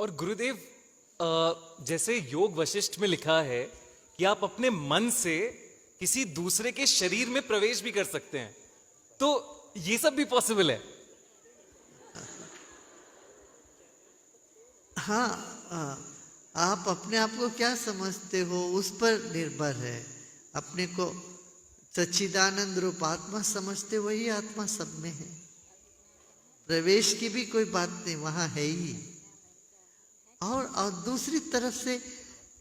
और गुरुदेव, जैसे योग वशिष्ठ में लिखा है कि आप अपने मन से किसी दूसरे के शरीर में प्रवेश भी कर सकते हैं, तो ये सब भी पॉसिबल है? हाँ, आप अपने आप को क्या समझते हो उस पर निर्भर है। अपने को सच्चिदानंद रूप आत्मा समझते, वही आत्मा सब में है। प्रवेश की भी कोई बात नहीं, वहां है ही। और दूसरी तरफ से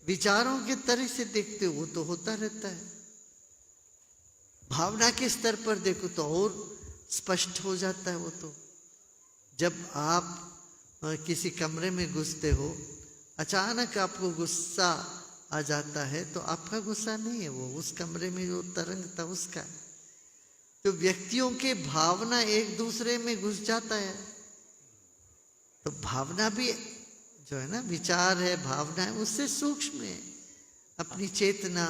विचारों के तरह से देखते हो, वो तो होता रहता है। भावना के स्तर पर देखो तो और स्पष्ट हो जाता है वो तो। जब आप किसी कमरे में घुसते हो, अचानक आपको गुस्सा आ जाता है, तो आपका गुस्सा नहीं है, वो उस कमरे में जो तरंग था उसका। तो व्यक्तियों के भावना एक दूसरे में घुस जाता है, तो भावना भी जो है ना, विचार है, भावना है, उससे सूक्ष्म है अपनी चेतना।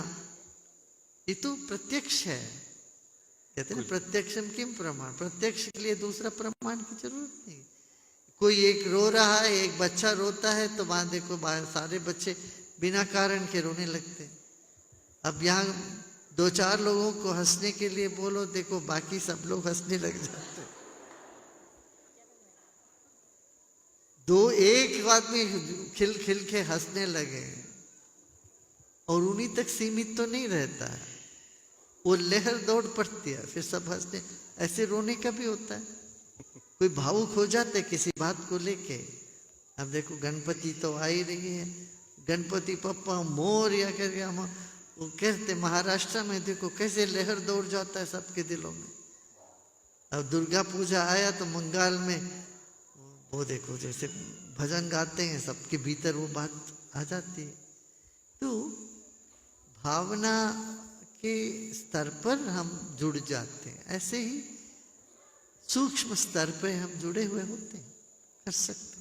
ये तो प्रत्यक्ष है। कहते हैं ना, प्रत्यक्षम किम प्रमाण। प्रत्यक्ष के लिए दूसरा प्रमाण की जरूरत नहीं। कोई एक रो रहा है, एक बच्चा रोता है, तो वहां देखो बाहर सारे बच्चे बिना कारण के रोने लगते हैं। अब यहाँ दो चार लोगों को हंसने के लिए बोलो, देखो बाकी सब लोग हंसने लग जाते हैं। दो एक आदमी खिल खिल के हंसने लगे, और उन्हीं तक सीमित तो नहीं रहता है, वो लहर दौड़ पड़ती है, फिर सब हंसने। ऐसे रोने का भी होता है, कोई भावुक हो जाते किसी बात को लेके। अब देखो गणपति तो आ ही रही है, गणपति पप्पा मोरया करके हम वो कहते, महाराष्ट्र में देखो कैसे लहर दौड़ जाता है सबके दिलों में। अब दुर्गा पूजा आया तो बंगाल में वो देखो जैसे भजन गाते हैं, सबके भीतर वो बात आ जाती है। तो भावना के स्तर पर हम जुड़ जाते हैं, ऐसे ही सूक्ष्म स्तर पे हम जुड़े हुए होते हैं, कर सकते हैं।